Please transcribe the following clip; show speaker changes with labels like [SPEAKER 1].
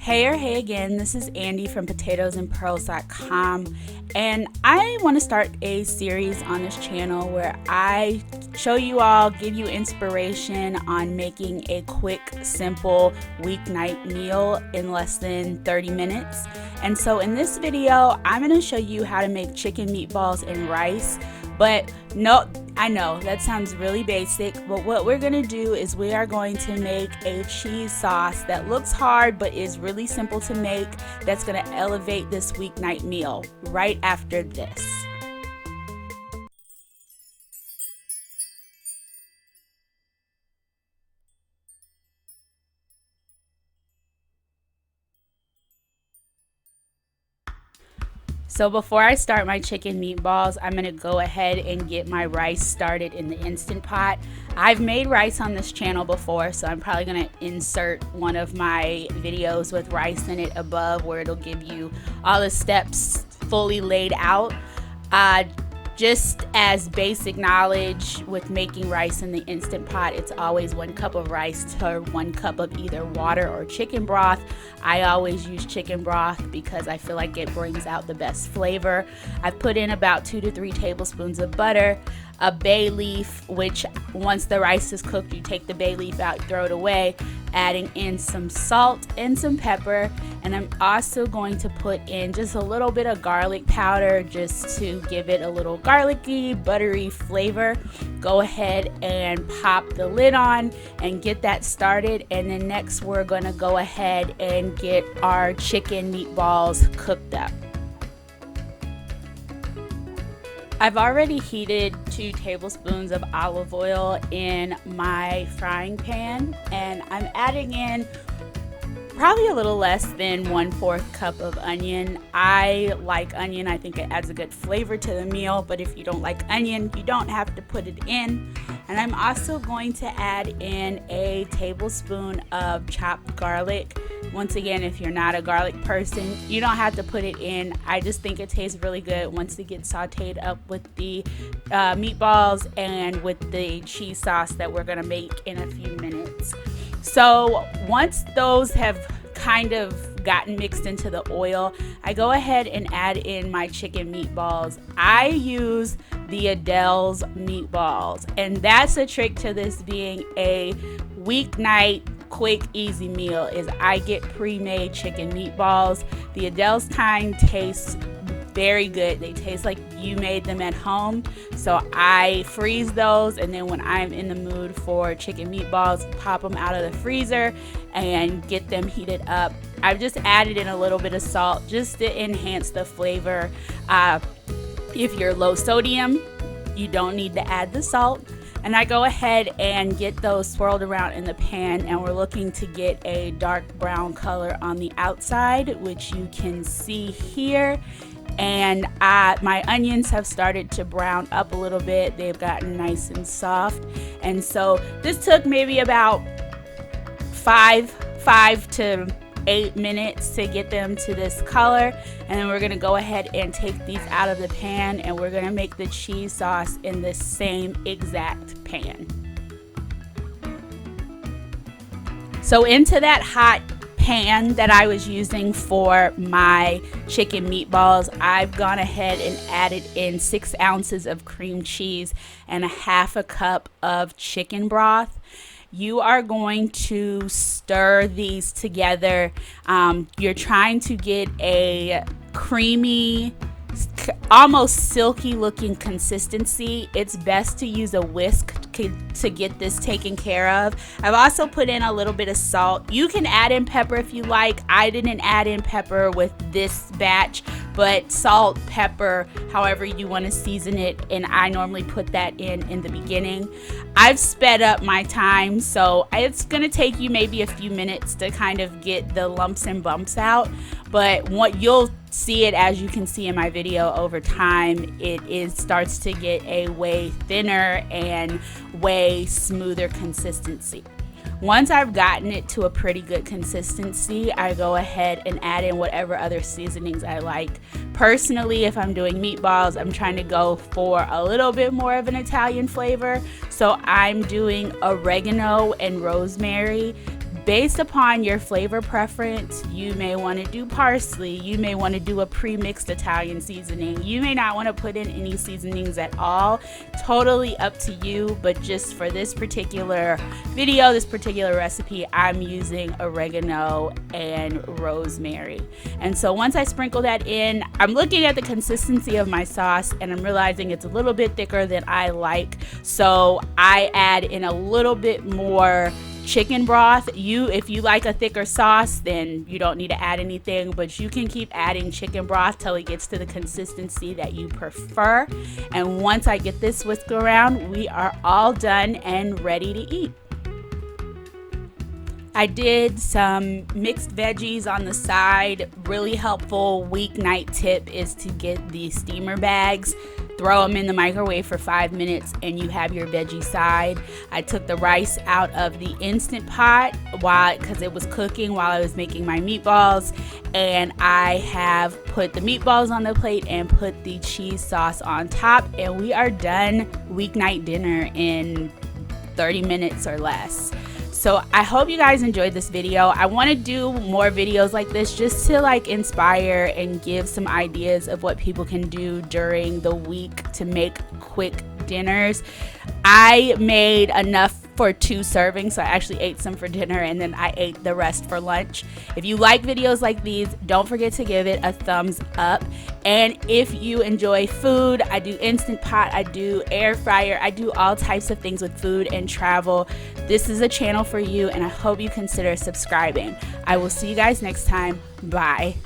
[SPEAKER 1] Hey again, this is Andy from potatoesandpearls.com, and I want to start a series on this channel where I show you all, give you inspiration on making a quick, simple weeknight meal in less than 30 minutes. And so in this video, I'm going to show you how to make chicken meatballs and rice. But no, I know that sounds really basic, but what we're going to do is we are going to make a cheese sauce that looks hard but is really simple to make, that's going to elevate this weeknight meal right after this. So before I start my chicken meatballs, I'm going to go ahead and get my rice started in the Instant Pot. I've made rice on this channel before, so I'm probably going to insert one of my videos with rice in it above, where it'll give you all the steps fully laid out. Just as basic knowledge with making rice in the Instant Pot, it's always 1 cup of rice to 1 cup of either water or chicken broth. I always use chicken broth because I feel like it brings out the best flavor. I've put in about 2 to 3 tablespoons of butter, a bay leaf, which once the rice is cooked, you take the bay leaf out, throw it away, adding in some salt and some pepper. And I'm also going to put in just a little bit of garlic powder just to give it a little garlicky, buttery flavor. Go ahead and pop the lid on and get that started. And then next we're going to go ahead and get our chicken meatballs cooked up. I've already heated 2 tablespoons of olive oil in my frying pan, and I'm adding in probably a little less than 1/4 cup of onion. I like onion. I think it adds a good flavor to the meal, but if you don't like onion, you don't have to put it in. And I'm also going to add in a tablespoon of chopped garlic. Once again, if you're not a garlic person, you don't have to put it in. I just think it tastes really good once it gets sauteed up with the meatballs and with the cheese sauce that we're gonna make in a few minutes. So once those have kind of gotten mixed into the oil, I go ahead and add in my chicken meatballs. I use the Adele's meatballs, and that's a trick to this being a weeknight quick easy meal, is I get pre-made chicken meatballs. The Adele's kind tastes very good. They taste like you made them at home. So I freeze those, and then when I'm in the mood for chicken meatballs, pop them out of the freezer and get them heated up. I've just added in a little bit of salt just to enhance the flavor. If you're low sodium, you don't need to add the salt. And I go ahead and get those swirled around in the pan, and we're looking to get a dark brown color on the outside, which you can see here. And my onions have started to brown up a little bit. They've gotten nice and soft. And so this took maybe about 5 to 8 minutes to get them to this color. And then we're gonna go ahead and take these out of the pan, and we're gonna make the cheese sauce in the same exact pan. So into that hot pan that I was using for my chicken meatballs, I've gone ahead and added in 6 ounces of cream cheese and a 1/2 cup of chicken broth. You are going to stir these together. You're trying to get a creamy, almost silky looking consistency. It's best to use a whisk to get this taken care of. I've also put in a little bit of salt. You can add in pepper if you like. I didn't add in pepper with this batch, but salt, pepper, however you want to season it, and I normally put that in the beginning. I've sped up my time, so it's gonna take you maybe a few minutes to kind of get the lumps and bumps out, but what you'll see it, as you can see in my video, over time it starts to get a way thinner and way smoother consistency. Once I've gotten it to a pretty good consistency, I go ahead and add in whatever other seasonings I like. Personally, if I'm doing meatballs, I'm trying to go for a little bit more of an Italian flavor. So I'm doing oregano and rosemary. based upon your flavor preference, you may want to do parsley, you may want to do a pre-mixed Italian seasoning, you may not want to put in any seasonings at all. Totally up to you, but just for this particular video, this particular recipe, I'm using oregano and rosemary. And so once I sprinkle that in, I'm looking at the consistency of my sauce and I'm realizing it's a little bit thicker than I like, so I add in a little bit more chicken broth. If you like a thicker sauce, then you don't need to add anything, but you can keep adding chicken broth till it gets to the consistency that you prefer. And once I get this whisk around, we are all done and ready to eat. I did some mixed veggies on the side. Really helpful weeknight tip is to get these steamer bags, throw them in the microwave for 5 minutes, and you have your veggie side. I took the rice out of the Instant Pot because it was cooking while I was making my meatballs, and I have put the meatballs on the plate and put the cheese sauce on top, and we are done weeknight dinner in 30 minutes or less. So I hope you guys enjoyed this video. I want to do more videos like this just to like inspire and give some ideas of what people can do during the week to make quick dinners. I made enough for 2 servings, so I actually ate some for dinner and then I ate the rest for lunch. If you like videos like these, don't forget to give it a thumbs up. And if you enjoy food, I do Instant Pot, I do air fryer, I do all types of things with food and travel. This is a channel for you, and I hope you consider subscribing. I will see you guys next time. Bye.